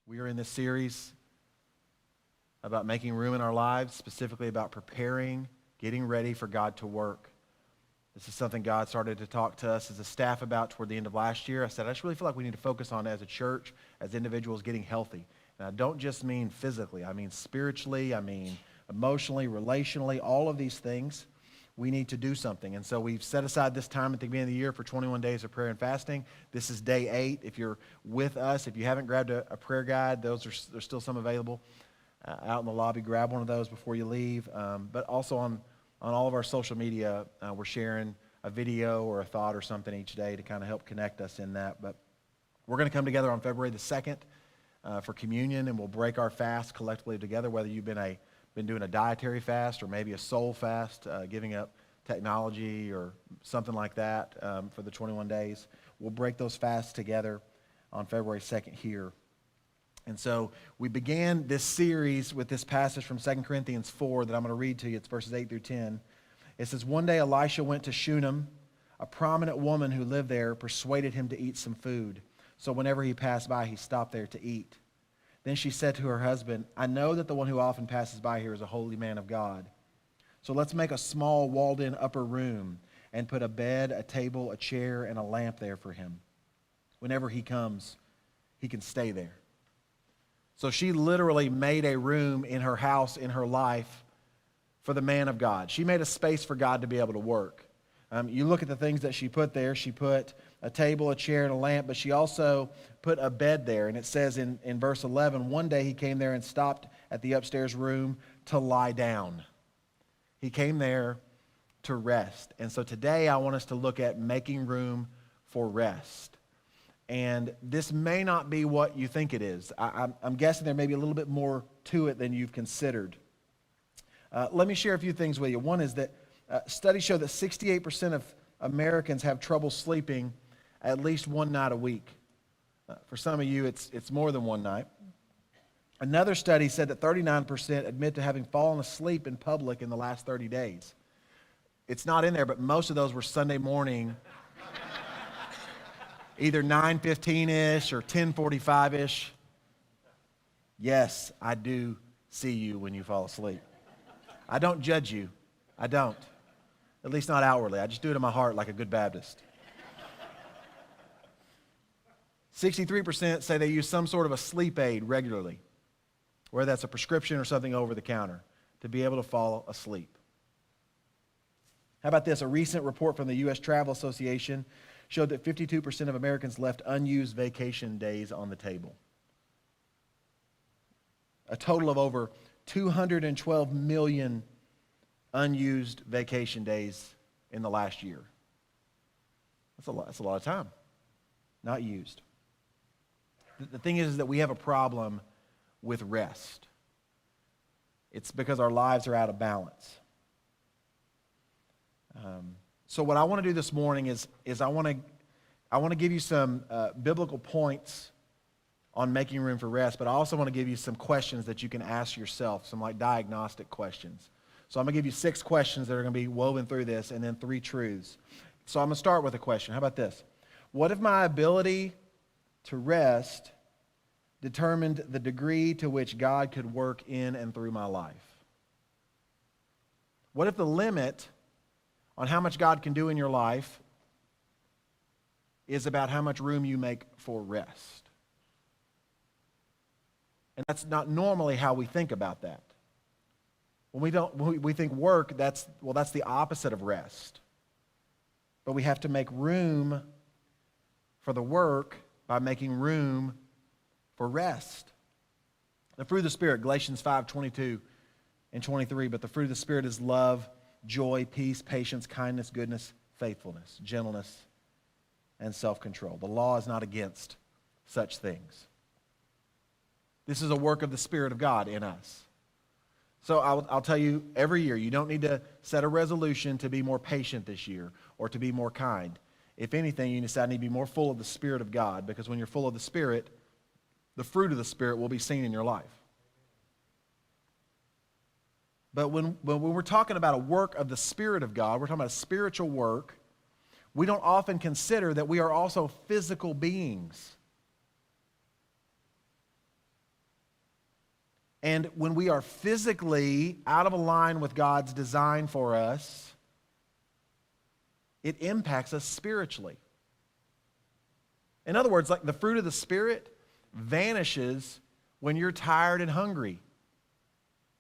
We are in this series about making room in our lives, specifically about preparing, getting ready for God to work. This is something God started to talk to us as a staff about toward the end of last year. I said, I just really feel like we need to focus on, as a church, as individuals, getting healthy. And I don't just mean physically. I mean spiritually. I mean emotionally, relationally, all of these things. We need to do something. And so we've set aside this time at the beginning of the year for 21 days of prayer and fasting. This is day 8. If you're with us, if you haven't grabbed a prayer guide, there's still some available out in the lobby. Grab one of those before you leave. But also on all of our social media, we're sharing a video or a thought or something each day to kind of help connect us in that. But we're going to come together on February the 2nd for communion, and we'll break our fast collectively together, whether you've been doing a dietary fast or maybe a soul fast, giving up technology or something like that for the 21 days. We'll break those fasts together on February 2nd here. And so we began this series with this passage from 2 Corinthians 4 that I'm going to read to you. It's verses 8 through 10. It says, "One day Elisha went to Shunem. A prominent woman who lived there persuaded him to eat some food. So whenever he passed by, he stopped there to eat. Then she said to her husband, 'I know that the one who often passes by here is a holy man of God. So let's make a small walled-in upper room and put a bed, a table, a chair, and a lamp there for him. Whenever he comes, he can stay there.'" So she literally made a room in her house, in her life, for the man of God. She made a space for God to be able to work. You look at the things that she put there. She put a table, a chair, and a lamp, but she also put a bed there. And it says in verse 11, one day he came there and stopped at the upstairs room to lie down. He came there to rest. And so today I want us to look at making room for rest. And this may not be what you think it is. I'm guessing there may be a little bit more to it than you've considered. Let me share a few things with you. One is that studies show that 68% of Americans have trouble sleeping at least one night a week. For some of you, it's more than one night. Another study said that 39% admit to having fallen asleep in public in the last 30 days. It's not in there, but most of those were Sunday morning, either 9:15-ish or 10:45-ish. Yes, I do see you when you fall asleep. I don't judge you. I don't. At least not outwardly. I just do it in my heart like a good Baptist. 63% say they use some sort of a sleep aid regularly, whether that's a prescription or something over the counter, to be able to fall asleep. How about this? A recent report from the U.S. Travel Association showed that 52% of Americans left unused vacation days on the table. A total of over 212 million unused vacation days in the last year. That's a lot of time not used. The thing is that we have a problem with rest. It's because our lives are out of balance. So what I want to do this morning is I want to give you some biblical points on making room for rest, but I also want to give you some questions that you can ask yourself, some like diagnostic questions. So I'm going to give you 6 questions that are going to be woven through this, and then 3 truths. So I'm going to start with a question. How about this? What if my ability to rest determined the degree to which God could work in and through my life? What if the limit on how much God can do in your life is about how much room you make for rest? And that's not normally how we think about that. When we think work, that's the opposite of rest. But we have to make room for the work by making room for rest. The fruit of the Spirit, Galatians 5:22 and 23, but the fruit of the Spirit is love, joy, peace, patience, kindness, goodness, faithfulness, gentleness, and self-control. The law is not against such things. This is a work of the Spirit of God in us. So I'll tell you, every year, you don't need to set a resolution to be more patient this year or to be more kind. If anything, you need to say, I need to be more full of the Spirit of God, because when you're full of the Spirit, the fruit of the Spirit will be seen in your life. But when we're talking about a work of the Spirit of God, we're talking about a spiritual work, we don't often consider that we are also physical beings. And when we are physically out of line with God's design for us, it impacts us spiritually. In other words, like the fruit of the Spirit vanishes when you're tired and hungry,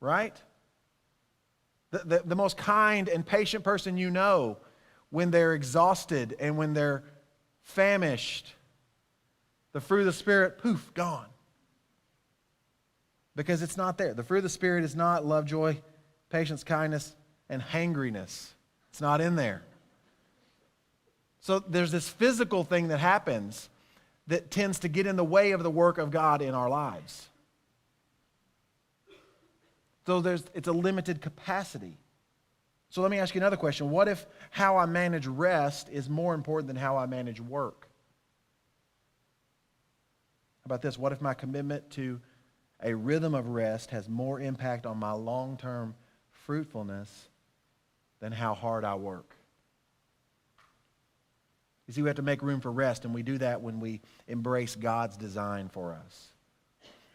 right? The most kind and patient person you know, when they're exhausted and when they're famished, the fruit of the Spirit, poof, gone. Because it's not there. The fruit of the Spirit is not love, joy, patience, kindness, and hangriness. It's not in there. So there's this physical thing that happens that tends to get in the way of the work of God in our lives. So it's a limited capacity. So let me ask you another question. What if how I manage rest is more important than how I manage work? How about this? What if my commitment to a rhythm of rest has more impact on my long-term fruitfulness than how hard I work? You see, we have to make room for rest, and we do that when we embrace God's design for us.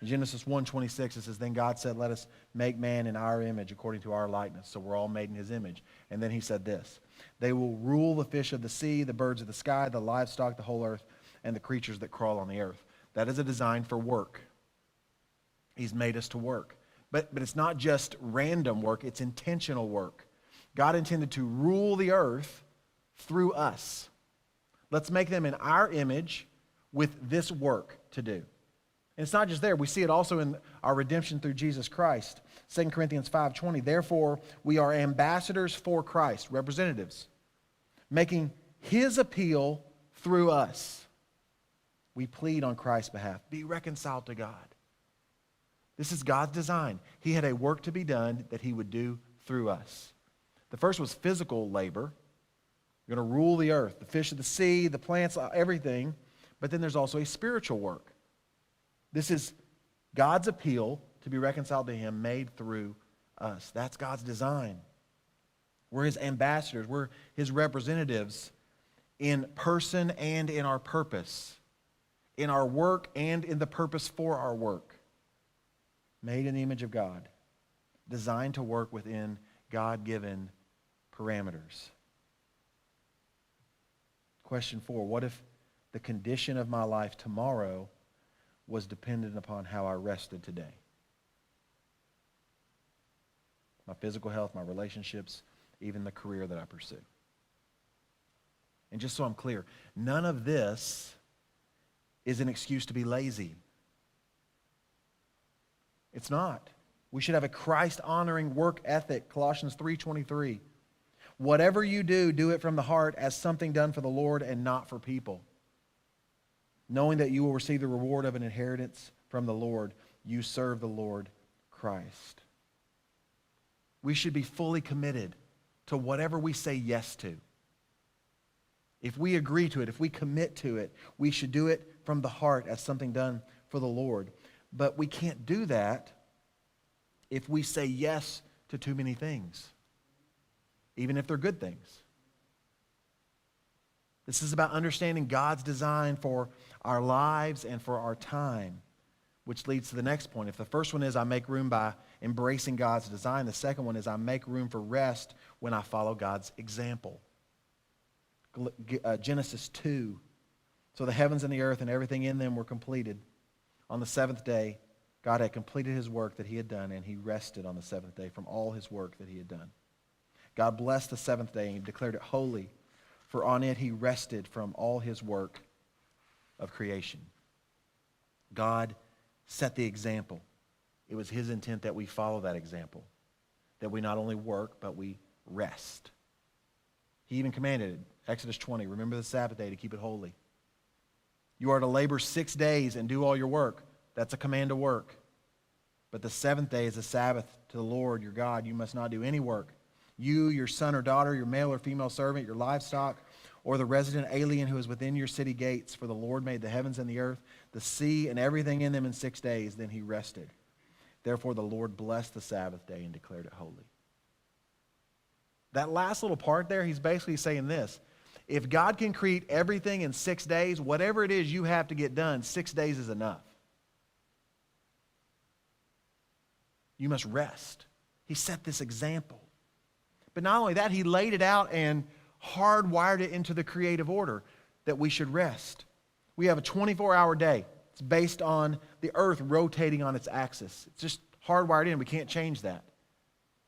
In Genesis 1:26, it says, "Then God said, let us make man in our image according to our likeness." So we're all made in his image. And then he said this, "They will rule the fish of the sea, the birds of the sky, the livestock, the whole earth, and the creatures that crawl on the earth." That is a design for work. He's made us to work. But it's not just random work, it's intentional work. God intended to rule the earth through us. Let's make them in our image with this work to do. And it's not just there. We see it also in our redemption through Jesus Christ. 2 Corinthians 5:20, "Therefore we are ambassadors for Christ," representatives, "making his appeal through us. We plead on Christ's behalf, be reconciled to God." This is God's design. He had a work to be done that he would do through us. The first was physical labor. You're going to rule the earth, the fish of the sea, the plants, everything. But then there's also a spiritual work. This is God's appeal to be reconciled to him made through us. That's God's design. We're his ambassadors. We're his representatives in person and in our purpose, in our work and in the purpose for our work. Made in the image of God, designed to work within God-given parameters. Question 4, what if the condition of my life tomorrow was dependent upon how I rested today? My physical health, my relationships, even the career that I pursue. And just so I'm clear, none of this is an excuse to be lazy. It's not. We should have a Christ-honoring work ethic, Colossians 3:23. "Whatever you do, do it from the heart as something done for the Lord and not for people. Knowing that you will receive the reward of an inheritance from the Lord, you serve the Lord Christ." We should be fully committed to whatever we say yes to. If we agree to it, if we commit to it, we should do it from the heart as something done for the Lord. But we can't do that if we say yes to too many things, even if they're good things. This is about understanding God's design for our lives and for our time, which leads to the next point. If the first one is I make room by embracing God's design, the second one is I make room for rest when I follow God's example. Genesis 2. "So the heavens and the earth and everything in them were completed. On the seventh day, God had completed his work that he had done, and he rested on the seventh day from all his work that he had done. God blessed the seventh day and declared it holy, for on it he rested from all his work of creation." God set the example. It was his intent that we follow that example, that we not only work, but we rest. He even commanded, Exodus 20, "Remember the Sabbath day to keep it holy. You are to labor 6 days and do all your work." That's a command to work. "But the seventh day is a Sabbath to the Lord your God. You must not do any work. You, your son or daughter, your male or female servant, your livestock, or the resident alien who is within your city gates. For the Lord made the heavens and the earth, the sea, and everything in them in 6 days. Then he rested. Therefore the Lord blessed the Sabbath day and declared it holy." That last little part there, he's basically saying this. If God can create everything in 6 days, whatever it is you have to get done, 6 days is enough. You must rest. He set this example. But not only that, he laid it out and hardwired it into the creative order that we should rest. We have a 24-hour day. It's based on the earth rotating on its axis. It's just hardwired in. We can't change that.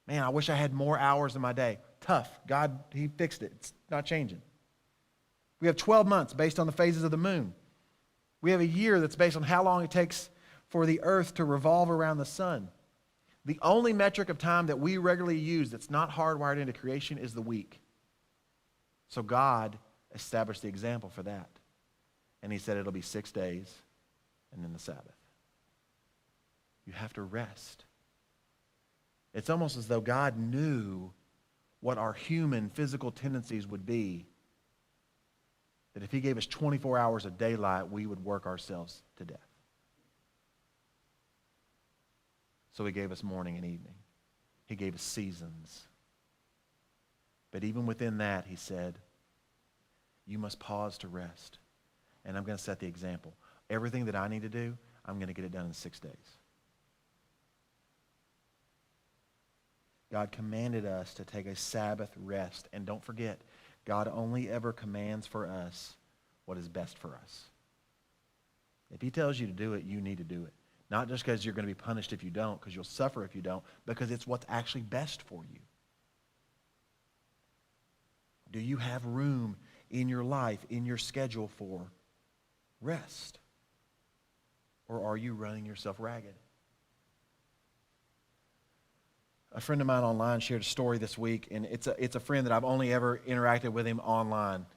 Man, I wish I had more hours in my day. Tough. God, he fixed it. It's not changing. We have 12 months based on the phases of the moon. We have a year that's based on how long it takes for the earth to revolve around the sun. The only metric of time that we regularly use that's not hardwired into creation is the week. So God established the example for that. And he said it'll be 6 days and then the Sabbath. You have to rest. It's almost as though God knew what our human physical tendencies would be, that if he gave us 24 hours of daylight, we would work ourselves to death. So he gave us morning and evening. He gave us seasons. But even within that, he said, you must pause to rest. And I'm going to set the example. Everything that I need to do, I'm going to get it done in 6 days. God commanded us to take a Sabbath rest. And don't forget, God only ever commands for us what is best for us. If he tells you to do it, you need to do it. Not just because you're going to be punished if you don't, because you'll suffer if you don't, because it's what's actually best for you. Do you have room in your life, in your schedule for rest? Or are you running yourself ragged? A friend of mine online shared a story this week, and it's a friend that I've only ever interacted with him online.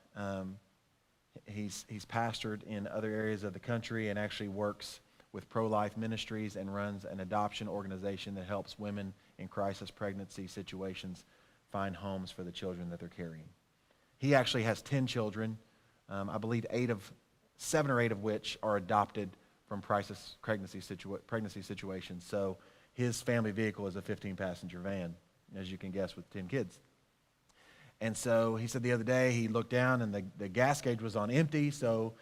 He's pastored in other areas of the country and actually works with pro-life ministries and runs an adoption organization that helps women in crisis pregnancy situations find homes for the children that they're carrying. He actually has 10 children, I believe 7 or 8 of which are adopted from crisis pregnancy situations. So his family vehicle is a 15-passenger van, as you can guess, with 10 kids. And so he said the other day he looked down and the gas gauge was on empty. So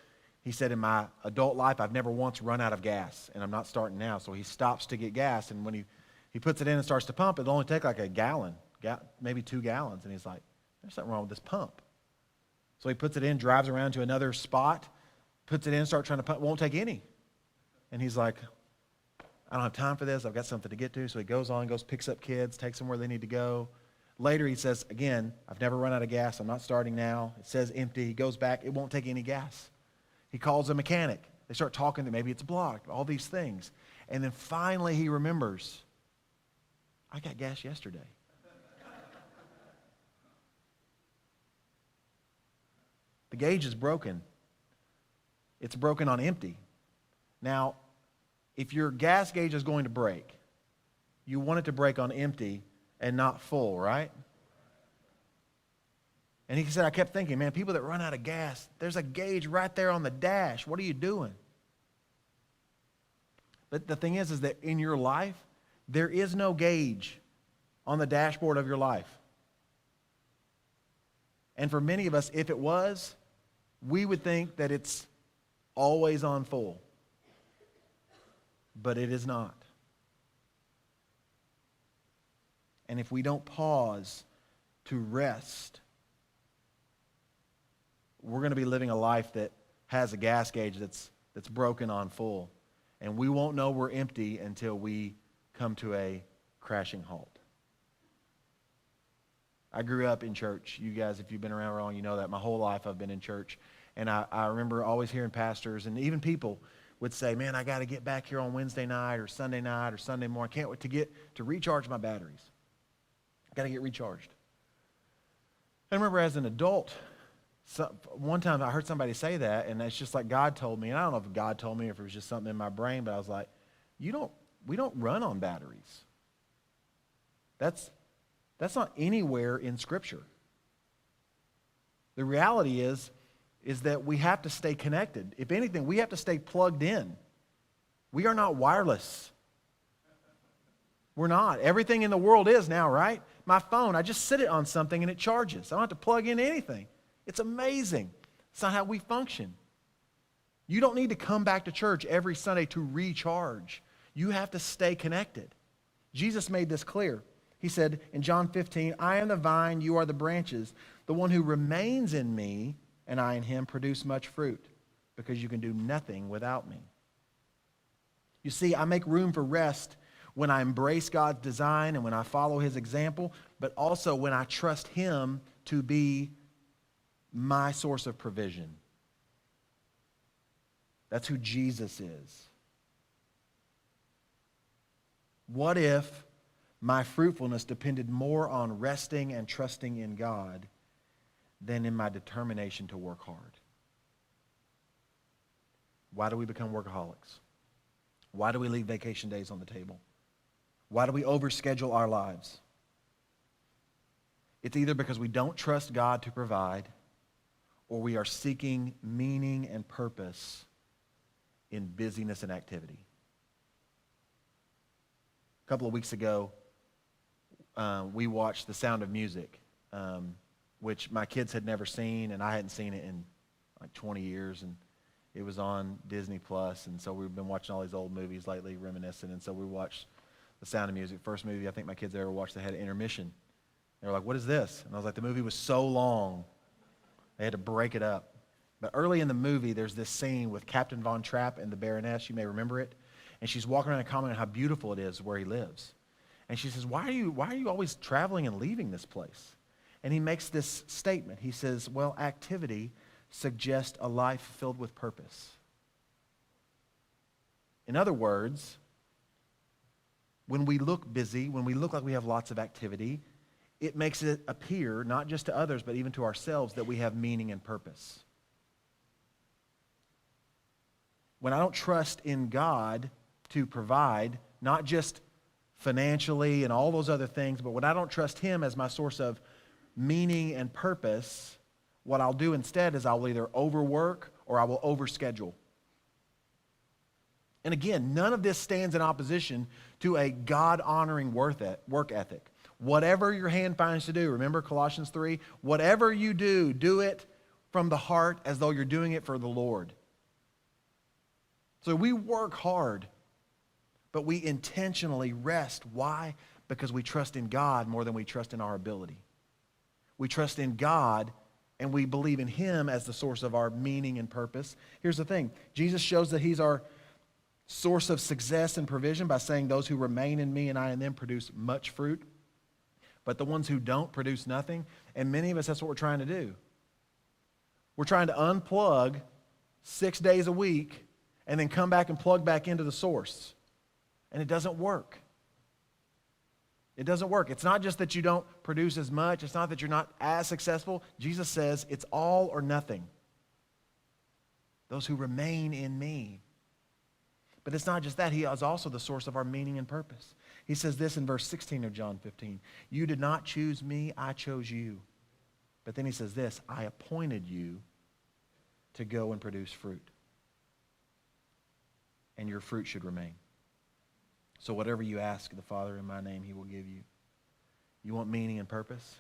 he said, in my adult life, I've never once run out of gas, and I'm not starting now. So he stops to get gas, and when he puts it in and starts to pump, it'll only take like a gallon, maybe 2 gallons. And he's like, there's something wrong with this pump. So he puts it in, drives around to another spot, puts it in, starts trying to pump, won't take any. And he's like, I don't have time for this. I've got something to get to. So he goes on, picks up kids, takes them where they need to go. Later he says, again, I've never run out of gas. I'm not starting now. It says empty. He goes back. It won't take any gas. He calls a mechanic. They start talking that maybe it's blocked, all these things. And then finally he remembers, I got gas yesterday. The gauge is broken. It's broken on empty. Now, if your gas gauge is going to break, you want it to break on empty and not full, right? And he said, I kept thinking, man, people that run out of gas, there's a gauge right there on the dash. What are you doing? But the thing is that in your life, there is no gauge on the dashboard of your life. And for many of us, if it was, we would think that it's always on full. But it is not. And if we don't pause to rest, we're going to be living a life that has a gas gauge that's broken on full. And we won't know we're empty until we come to a crashing halt. I grew up in church. You guys, if you've been around long, you know that. My whole life I've been in church. And I remember always hearing pastors and even people would say, man, I got to get back here on Wednesday night or Sunday morning. I can't wait to recharge my batteries. I got to get recharged. I remember as an adult, one time I heard somebody say that, and it's just like God told me. And I don't know if God told me or if it was just something in my brain, but I was like, we don't run on batteries. That's not anywhere in Scripture. The reality is that we have to stay connected. If anything, we have to stay plugged in. We are not wireless. We're not. Everything in the world is now, right? My phone, I just sit it on something and it charges. I don't have to plug in anything. It's amazing. It's not how we function. You don't need to come back to church every Sunday to recharge. You have to stay connected. Jesus made this clear. He said in John 15, I am the vine, you are the branches. The one who remains in me and I in him produce much fruit, because you can do nothing without me. You see, I make room for rest when I embrace God's design and when I follow his example, but also when I trust him to be my source of provision. That's who Jesus is. What if my fruitfulness depended more on resting and trusting in God than in my determination to work hard? Why do we become workaholics? Why do we leave vacation days on the table? Why do we overschedule our lives? It's either because we don't trust God to provide, or we are seeking meaning and purpose in busyness and activity. A couple of weeks ago, we watched The Sound of Music, which my kids had never seen, and I hadn't seen it in like 20 years, and it was on Disney Plus, and so we've been watching all these old movies lately, reminiscing, and so we watched The Sound of Music. First movie I think my kids ever watched, they had an intermission. They were like, what is this? And I was like, the movie was so long, they had to break it up. But early in the movie, there's this scene with Captain Von Trapp and the Baroness. You may remember it. And she's walking around and commenting how beautiful it is where he lives. And she says, why are you always traveling and leaving this place? And he makes this statement. He says, well, activity suggests a life filled with purpose. In other words, when we look busy, when we look like we have lots of activity, it makes it appear, not just to others, but even to ourselves, that we have meaning and purpose. When I don't trust in God to provide, not just financially and all those other things, but when I don't trust him as my source of meaning and purpose, what I'll do instead is I'll either overwork or I will overschedule. And again, none of this stands in opposition to a God-honoring work ethic. Whatever your hand finds to do, remember Colossians 3? Whatever you do, do it from the heart as though you're doing it for the Lord. So we work hard, but we intentionally rest. Why? Because we trust in God more than we trust in our ability. We trust in God and we believe in him as the source of our meaning and purpose. Here's the thing. Jesus shows that he's our source of success and provision by saying those who remain in me and I in them produce much fruit. But the ones who don't produce nothing. And many of us, that's what we're trying to do. We're trying to unplug 6 days a week and then come back and plug back into the source. And it doesn't work. It doesn't work. It's not just that you don't produce as much. It's not that you're not as successful. Jesus says it's all or nothing. Those who remain in me. But it's not just that. He is also the source of our meaning and purpose. He says this in verse 16 of John 15. You did not choose me, I chose you. But then he says this, I appointed you to go and produce fruit. And your fruit should remain. So whatever you ask the Father in my name, he will give you. You want meaning and purpose?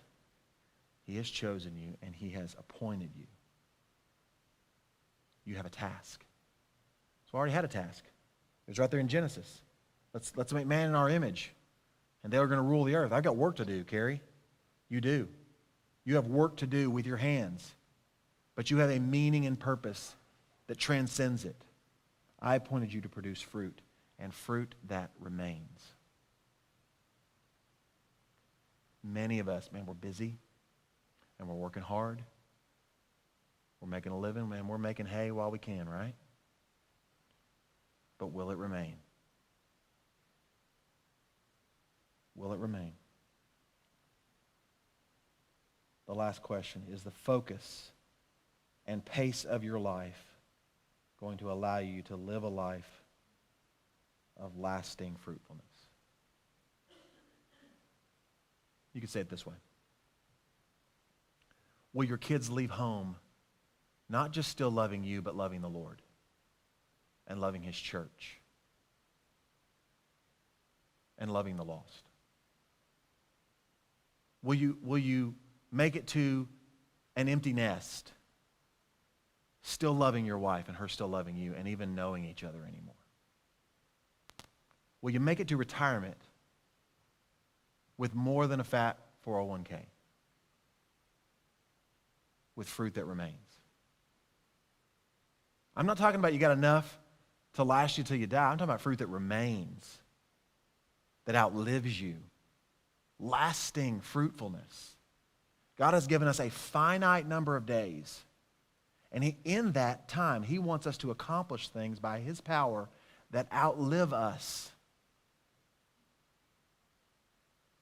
He has chosen you and he has appointed you. You have a task. So I already had a task. It was right there in Genesis. Let's make man in our image. And they are going to rule the earth. I've got work to do, Carrie. You do. You have work to do with your hands. But you have a meaning and purpose that transcends it. I appointed you to produce fruit, and fruit that remains. Many of us, man, we're busy, and we're working hard. We're making a living, man. We're making hay while we can, right? But will it remain? Will it remain? The last question, is the focus and pace of your life going to allow you to live a life of lasting fruitfulness? You could say it this way. Will your kids leave home not just still loving you, but loving the Lord and loving his church and loving the lost? Will you make it to an empty nest, still loving your wife and her still loving you and even knowing each other anymore? Will you make it to retirement with more than a fat 401k, with fruit that remains. I'm not talking about you got enough to last you till you die. I'm talking about fruit that remains, that outlives you, lasting fruitfulness. God has given us a finite number of days, and in that time, he wants us to accomplish things by his power that outlive us.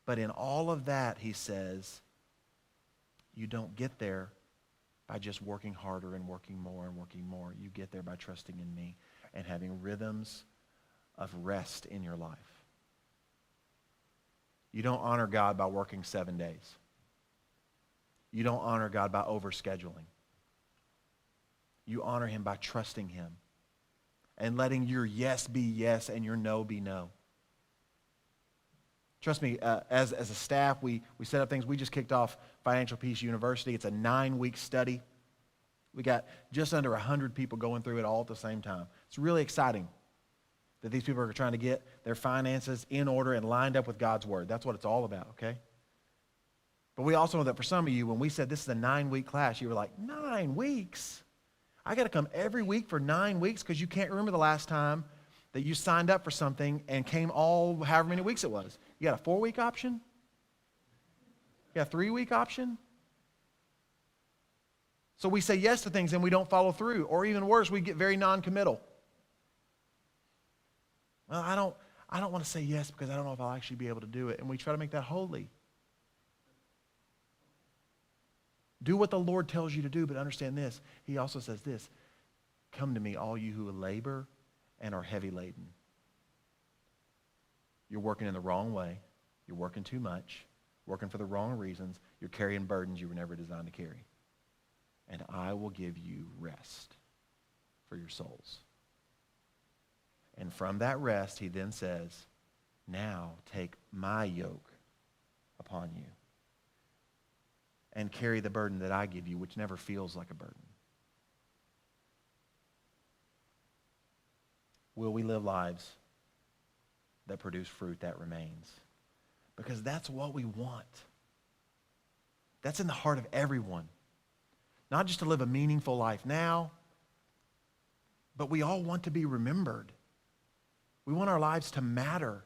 But in all of that, he says, you don't get there by just working harder and working more and working more. You get there by trusting in me and having rhythms of rest in your life. You don't honor God by working 7 days. You don't honor God by overscheduling. You honor him by trusting him and letting your yes be yes and your no be no. Trust me, as a staff, we set up things. We just kicked off Financial Peace University. It's a 9-week study. We got just under 100 people going through it all at the same time. It's really exciting that these people are trying to get their finances in order and lined up with God's Word. That's what it's all about, okay? But we also know that for some of you, when we said this is a 9-week class, you were like, 9 weeks? I got to come every week for 9 weeks because you can't remember the last time that you signed up for something and came all however many weeks it was. You got a 4-week option? You got a 3-week option? So we say yes to things and we don't follow through. Or even worse, we get very non-committal. Well, I don't want to say yes because I don't know if I'll actually be able to do it. And we try to make that holy. Do what the Lord tells you to do, but understand this. He also says this, come to me, all you who labor and are heavy laden. You're working in the wrong way. You're working too much. Working for the wrong reasons. You're carrying burdens you were never designed to carry. And I will give you rest for your souls. And from that rest, he then says, now take my yoke upon you and carry the burden that I give you, which never feels like a burden. Will we live lives that produce fruit that remains? Because that's what we want. That's in the heart of everyone. Not just to live a meaningful life now, but we all want to be remembered. We want our lives to matter,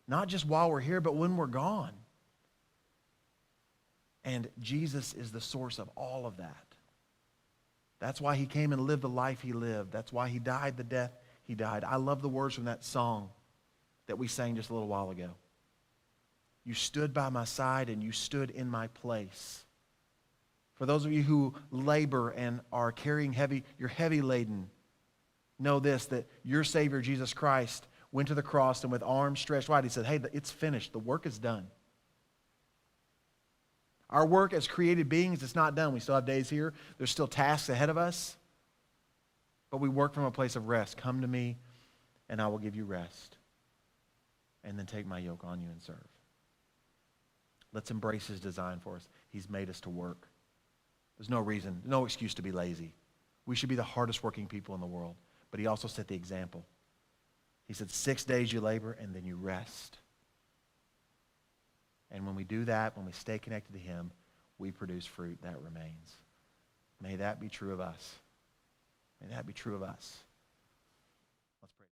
not just while we're here, but when we're gone. And Jesus is the source of all of that. That's why he came and lived the life he lived. That's why he died the death he died. I love the words from that song that we sang just a little while ago. You stood by my side and you stood in my place. For those of you who labor and are carrying you're heavy laden, know this, that your Savior, Jesus Christ, went to the cross and with arms stretched wide, he said, hey, it's finished. The work is done. Our work as created beings is not done. We still have days here. There's still tasks ahead of us. But we work from a place of rest. Come to me and I will give you rest. And then take my yoke on you and serve. Let's embrace his design for us. He's made us to work. There's no reason, no excuse to be lazy. We should be the hardest working people in the world. But he also set the example. He said 6 days you labor and then you rest. And when we do that, when we stay connected to him, we produce fruit that remains. May that be true of us. May that be true of us.